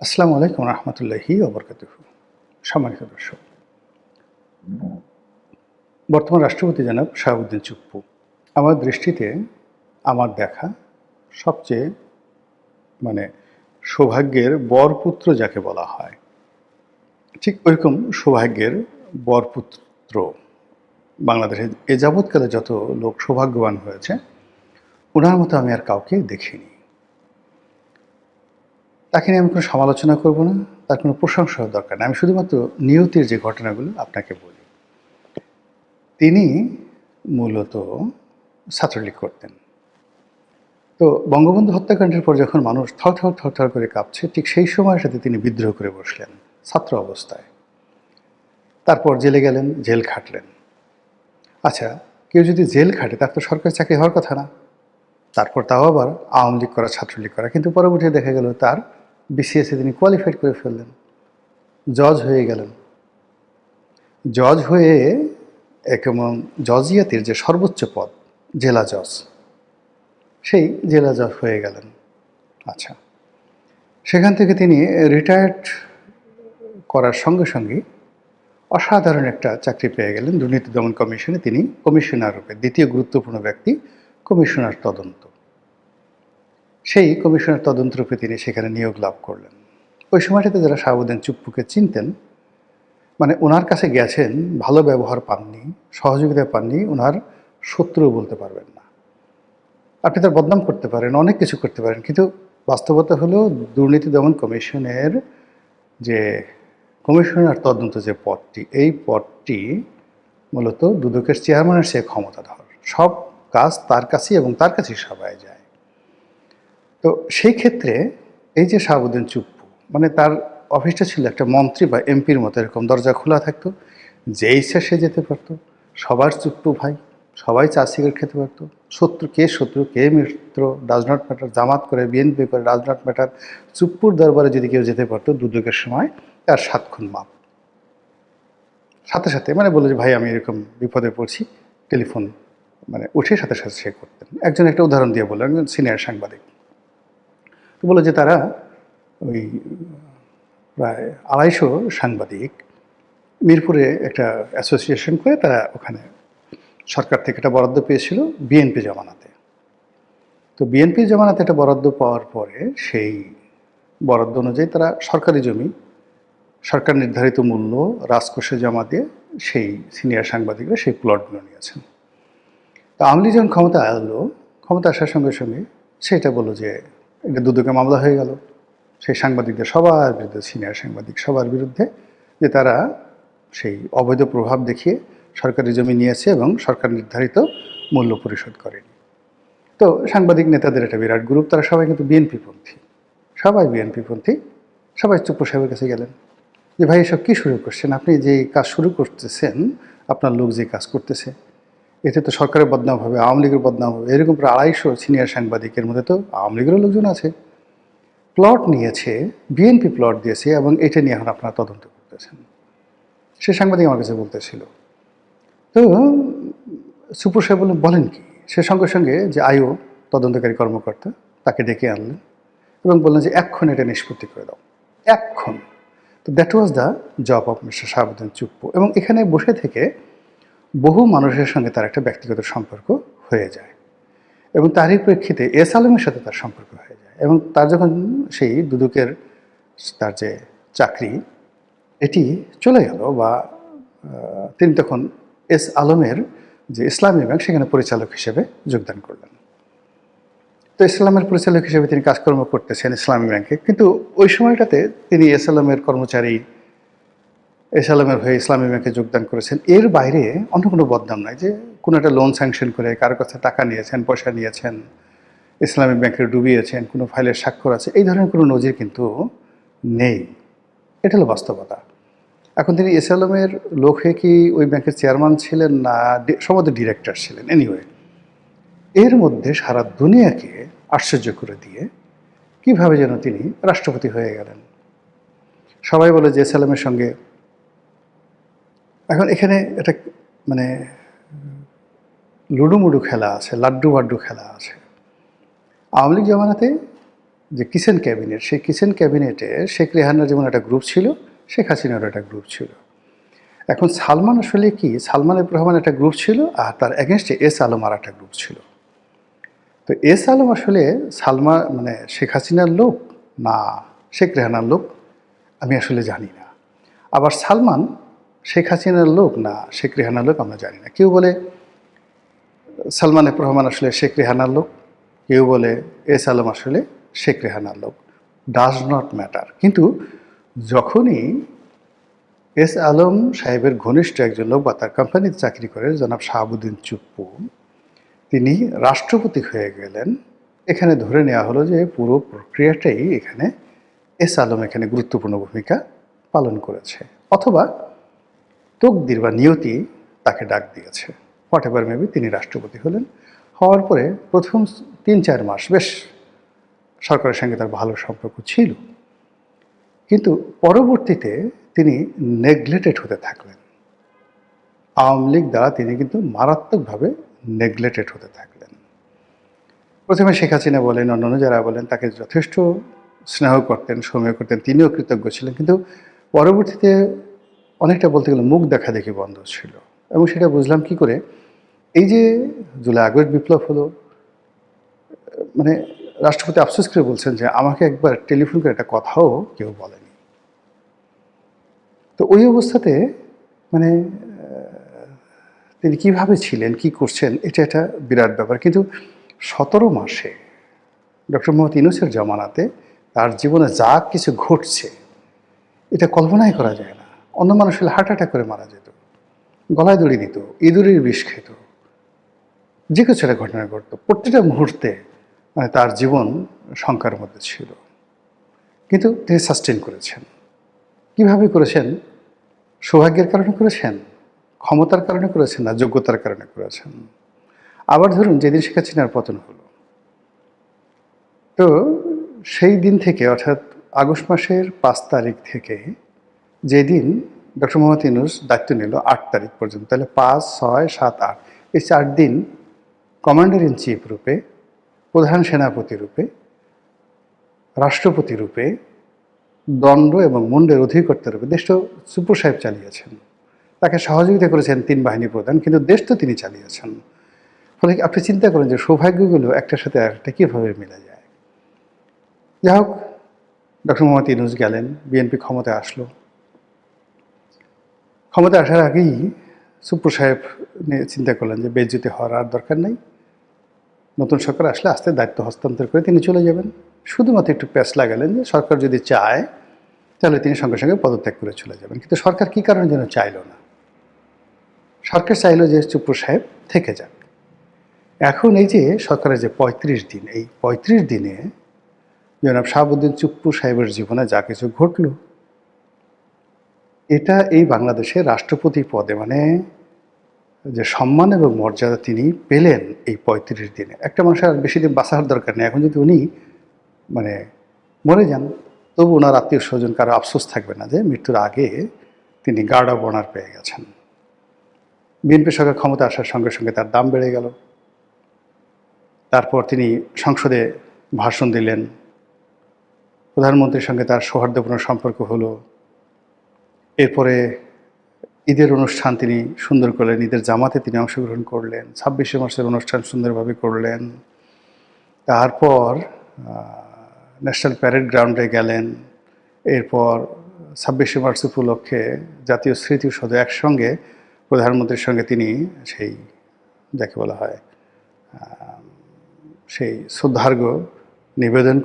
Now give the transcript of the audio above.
আসসালামু আলাইকুম রহমতুল্লাহি ওবরকাতুহু। সম্মানিত দর্শক, বর্তমান রাষ্ট্রপতি জনাব শাহাবুদ্দিন চুপ্পু আমার দৃষ্টিতে আমার দেখা সবচেয়ে মানে সৌভাগ্যের বরপুত্র যাকে বলা হয়, ঠিক ওইরকম সৌভাগ্যের বরপুত্র বাংলাদেশে এ যাবৎকালে যত লোক সৌভাগ্যবান হয়েছে ওনার মতো আমি আর কাউকে দেখিনি। তাকে নিয়ে আমি কোনো সমালোচনা করব না, তার কোনো প্রশংসার দরকার নেই। আমি শুধুমাত্র নিয়তির যে ঘটনাগুলো আপনাকে বলি। তিনি মূলত ছাত্রলীগ করতেন। তো বঙ্গবন্ধু হত্যাকাণ্ডের পর যখন মানুষ থর করে কাঁপছে, ঠিক সেই সময়টাতে তিনি বিদ্রোহ করে বসলেন ছাত্র অবস্থায়। তারপর জেলে গেলেন, জেল খাটলেন। আচ্ছা, কেউ যদি জেল খাটে তার তো সরকারি চাকরি হওয়ার কথা না। তারপর তাও আবার আওয়ামী লীগ করা, ছাত্রলীগ করা, কিন্তু পরবর্তীতে দেখা গেল তার বিসিএসে তিনি কোয়ালিফাইড করে ফেললেন, জজ হয়ে গেলেন। জজ হয়ে কেমন জজিয়াতের যে সর্বোচ্চ পদ জেলা জজ, সেই জেলা জজ হয়ে গেলেন। আচ্ছা, সেখান থেকে তিনি রিটায়ার্ড করার সঙ্গে সঙ্গে অসাধারণ একটা চাকরি পেয়ে গেলেন দুর্নীতি দমন কমিশনে। তিনি কমিশনার রূপে দ্বিতীয় গুরুত্বপূর্ণ ব্যক্তি, কমিশনার তদন্ত। সেই কমিশনার তদন্ত রূপে তিনি সেখানে নিয়োগ লাভ করলেন। ওই সময়টাতে যারা শাহাবুদ্দিন চুপ্পুকে চিনতেন, মানে ওনার কাছে গেছেন, ভালো ব্যবহার পাননি, সহযোগিতা পাননি, ওনার শত্রু বলতে পারবেন না। আপনি তার বদনাম করতে পারেন, অনেক কিছু করতে পারেন, কিন্তু বাস্তবতা হলো দুর্নীতি দমন কমিশনের যে কমিশনার তদন্ত যে পদটি, এই পদটি মূলত দুদকের চেয়ারম্যানের সে ক্ষমতাধর। সব কাজ তার কাছেই এবং তার কাছেই সবাই যায়। তো সেই ক্ষেত্রে এই যে শাহাবুদ্দিন চুপ্পু, মানে তার অফিসটা ছিল একটা মন্ত্রী বা এমপির মতো, এরকম দরজা খোলা থাকতো, যে ইচ্ছা সে যেতে পারতো। সবার চুপ্পু ভাই, সবাই চা সিগারেট খেতে পারতো। শত্রু কে মিত্র ডাজ নট ম্যাটার। জামাত করে, বিএনপি করে, ডাজ নট ম্যাটার। চুপ্পুর দরবারে যদি কেউ যেতে পারতো দুদকের সময়, তার 7 খুন মাপ। সাথে সাথে মানে বলে যে ভাই আমি এরকম বিপদে পড়ছি, টেলিফোন মানে উঠে সাথে সাথে সে করতেন। একজন একটা উদাহরণ দিয়ে বললেন, একজন সিনিয়র সাংবাদিক। তো বললো যে তারা ওই প্রায় 250 সাংবাদিক মিরপুরে একটা অ্যাসোসিয়েশন করে তারা ওখানে সরকার থেকে একটা বরাদ্দ পেয়েছিল বিএনপি জমানাতে। তো বিএনপি জমানাতে একটা বরাদ্দ পাওয়ার পরে সেই বরাদ্দ অনুযায়ী তারা সরকারি জমি সরকার নির্ধারিত মূল্য রাজকোষে জমা দিয়ে সেই সিনিয়র সাংবাদিকরা সেই প্লটগুলো নিয়েছেন। তো আওয়ামী লীগ যখন ক্ষমতা এলো, ক্ষমতা আসার সঙ্গে সঙ্গে সেটা বললো যে এটা দুদকে মামলা হয়ে গেল সেই সাংবাদিকদের সবার বিরুদ্ধে, সিনিয়র সাংবাদিক সবার বিরুদ্ধে, যে তারা সেই অবৈধ প্রভাব দেখিয়ে সরকারি জমি নিয়েছে এবং সরকার নির্ধারিত মূল্য পরিশোধ করেনি। তো সাংবাদিক নেতাদের একটা বিরাট গ্রুপ, তারা সবাই কিন্তু বিএনপিপন্থী, সবাই বিএনপিপন্থী। সবাই চুপ্পু সাহেবের কাছে গেলেন যে ভাই এসব কী শুরু করছেন, আপনি যে কাজ শুরু করতেছেন, আপনার লোক যে কাজ করতেছে, এতে তো সরকারের বদনাম হবে, আওয়ামী লীগের বদনাম হবে। এরকম প্রায় 250 সিনিয়র সাংবাদিকের মধ্যে তো আওয়ামী লীগেরও লোকজন আছে, প্লট নিয়েছে, বিএনপি প্লট দিয়েছে, এবং এটা নিয়ে এখন আপনারা তদন্ত করতেছেন। সে সাংবাদিক আমার কাছে বলতেছিল। তো সুপুর সাহেব বলেন কি? সে সঙ্গে সঙ্গে যে আইও তদন্তকারী কর্মকর্তা তাকে ডেকে আনলেন এবং বললেন যে এক্ষণ এটা নিষ্পত্তি করে দাও, এক্ষণ। তো that was the job of mister Shahabuddin Chuppu. এবং এখানে বসে থেকে বহু মানুষের সঙ্গে তার একটা ব্যক্তিগত সম্পর্ক হয়ে যায়, এবং তারই প্রেক্ষিতে এস আলমের সাথে তার সম্পর্ক হয়ে যায়। এবং তার যখন সেই দুদকের তার যে চাকরি এটি চলে গেল, বা তিনি তখন এস আলমের যে ইসলামী ব্যাংক সেখানে পরিচালক হিসেবে যোগদান করলেন। তো ইসলামের পরিচালক হিসেবে তিনি কাজকর্ম করতেছেন ইসলামী ব্যাংকে, কিন্তু ওই সময়টাতে তিনি এস আলমের কর্মচারী, এস আলমের হয়ে ইসলামী ব্যাংকে যোগদান করেছেন। এর বাইরে অন্য কোনো বদনাম নাই যে কোনো একটা লোন স্যাংশন করে কারোর কাছে টাকা নিয়েছেন, পয়সা নিয়েছেন, ইসলামী ব্যাংকে ডুবিয়েছেন, কোনো ফাইলের স্বাক্ষর আছে, এই ধরনের কোনো নজির কিন্তু নেই। এটা হলো বাস্তবতা। এখন তিনি এস আলমের লোক হয়ে কি ওই ব্যাংকের চেয়ারম্যান ছিলেন না সম্ভবত ডিরেক্টর ছিলেন, এনিওয়ে এর মধ্যে সারা দুনিয়াকে আশ্চর্য করে দিয়ে কিভাবে যেন তিনি রাষ্ট্রপতি হয়ে গেলেন। সবাই বলে যে এস আলমের সঙ্গে এখন এখানে একটা মানে লুডুমুডু খেলা আছে, লাড্ডু বাড্ডু খেলা আছে। আওয়ামী লীগ জমানাতে যে কিচেন ক্যাবিনেট, সেই কিচেন ক্যাবিনেটে শেখ রেহানার যেমন একটা গ্রুপ ছিল, শেখ হাসিনারও একটা গ্রুপ ছিল। এখন সালমান আসলে কি, সালমান এফ রহমান একটা গ্রুপ ছিল, আর তার এগেনস্টে এস আলম আর একটা গ্রুপ ছিল। তো এস আলম আসলে মানে শেখ হাসিনার লোক না শেখ রেহানার লোক আমি আসলে জানি না। আবার সালমান শেখ হাসিনার লোক না শেখ রেহানার লোক আমরা জানি না। কেউ বলে সালমান এফ রহমান আসলে শেখ রেহানার লোক, কেউ বলে এস আলম আসলে শেখ রেহানার লোক, ডাজ নট ম্যাটার। কিন্তু যখনই এস আলম সাহেবের ঘনিষ্ঠ একজন লোক বা তার কোম্পানিতে চাকরি করে জনাব শাহাবুদ্দিন চুপ্পু, তিনি রাষ্ট্রপতি হয়ে গেলেন, এখানে ধরে নেওয়া হলো যে পুরো প্রক্রিয়াটাই এখানে এস আলম এখানে গুরুত্বপূর্ণ ভূমিকা পালন করেছে, অথবা তকদির বা নিয়তি তাকে ডাক দিয়েছে। হোয়াট এভার মেবি, তিনি রাষ্ট্রপতি হলেন। হওয়ার পরে প্রথম 3-4 মাস বেশ সরকারের সঙ্গে তার ভালো সম্পর্ক ছিল, কিন্তু পরবর্তীতে তিনি নেগলেক্টেড হতে থাকলেন। আওয়ামী লীগ দ্বারা তিনি কিন্তু মারাত্মকভাবে নেগলেক্টেড হতে থাকলেন। প্রথমে শেখ হাসিনা বলেন, অন্যান্য যারা বলেন, তাকে যথেষ্ট স্নেহ করতেন, সময় করতেন, তিনিও কৃতজ্ঞ ছিলেন, কিন্তু পরবর্তীতে অনেকটা বলতে গেলে মুখ দেখা দেখি বন্ধ ছিল। এবং সেটা বুঝলাম কি করে, এই যে জুলাই আগস্ট বিপ্লব হলো, মানে রাষ্ট্রপতি আফসোস করে বলছেন যে আমাকে একবার টেলিফোন করে একটা কথাও কেউ বলেনি। তো ওই অবস্থাতে মানে তিনি কীভাবে ছিলেন, কি করছেন, এটা একটা বিরাট ব্যাপার। কিন্তু 17 মাসে ডক্টর মোহাম্মদ ইউনূসের জামানাতে তার জীবনে যা কিছু ঘটছে এটা কল্পনাই করা যায় না। অন্য মানুষ হলে হার্ট অ্যাটাক করে মারা যেত, গলায় দড়ি দিত, ইঁদুরের বিষ খেত, যে কিছু একটা ঘটনা ঘটতো। প্রত্যেকটা মুহূর্তে মানে তার জীবন শঙ্কার মধ্যে ছিল, কিন্তু তিনি সাস্টেন করেছেন। কিভাবে করেছেন? সৌভাগ্যের কারণে করেছেন, ক্ষমতার কারণে করেছেন, না যোগ্যতার কারণে করেছেন? আবার ধরুন যেদিন শেখ হাসিনার পতন হলো, তো সেই দিন থেকে অর্থাৎ আগস্ট মাসের 5 তারিখ থেকে যেদিন ডক্টর মোহাম্মদ ইউনূস দায়িত্ব নিল 8 তারিখ পর্যন্ত, তাহলে 5, 6, 7, 8 এই 4 দিন কমান্ডার ইন চিফ রূপে, প্রধান সেনাপতি রূপে, রাষ্ট্রপতি রূপে, দণ্ড এবং মুন্ডের অধিকর্তা রূপে দেশটা চুপ্পু সাহেব চালিয়েছেন। তাকে সহযোগিতা করেছেন 3 বাহিনী প্রধান, কিন্তু দেশ তো তিনি চালিয়েছেন। ফলে আপনি চিন্তা করেন যে সৌভাগ্যগুলো একটার সাথে আরেকটা কীভাবে মিলে যায়। যাই হোক, ডক্টর মোহাম্মদ ইউনূস গেলেন, বিএনপি ক্ষমতায় আসলো। ক্ষমতায় আসার আগেই চুপ্পু সাহেব চিন্তা করলেন যে বেজ্জতি হওয়ার আর দরকার নেই, নতুন সরকার আসলে আস্তে দায়িত্ব হস্তান্তর করে তিনি চলে যাবেন। শুধুমাত্র একটু প্যাচ লাগালেন যে সরকার যদি চায় তাহলে তিনি সঙ্গে সঙ্গে পদত্যাগ করে চলে যাবেন। কিন্তু সরকার কী কারণে যেন চাইল না, সরকার চাইল যে চুপ্পু সাহেব থেকে যান। এখন এই যে সরকারের যে 35 দিন, এই 35 দিনে জনাব শাহাবুদ্দিন চুপ্পু সাহেবের জীবনে যা কিছু ঘটল, এটা এই বাংলাদেশে রাষ্ট্রপতি পদে মানে যে সম্মান এবং মর্যাদা তিনি পেলেন এই 35 দিনে, একটা মানুষের আর বেশি দিন বাঁচার দরকার নেই। এখন যদি উনি মানে মরে যান, তবু ওনার আত্মীয় স্বজন কারো আফসোস থাকবে না যে মৃত্যুর আগে তিনি গার্ড অব অনার পেয়ে গেছেন। বিএনপি সরকার ক্ষমতা আসার সঙ্গে সঙ্গে তার দাম বেড়ে গেল। তারপর তিনি সংসদে ভাষণ দিলেন, প্রধানমন্ত্রীর সঙ্গে তার সৌহার্দ্যপূর্ণ সম্পর্ক হলো। এরপরে ঈদের অনুষ্ঠান তিনি সুন্দর করলেন, ঈদের জামাতে তিনি অংশগ্রহণ করলেন, 26শে মার্চের অনুষ্ঠান সুন্দরভাবে করলেন। তারপর ন্যাশনাল প্যারেড গ্রাউন্ডে গেলেন। এরপর 26শে মার্চ উপলক্ষে জাতীয় স্মৃতিসৌধ একসঙ্গে প্রধানমন্ত্রীর সঙ্গে তিনি সেই যাকে বলা হয় সেই শ্রদ্ধার্ঘ্য নিবেদন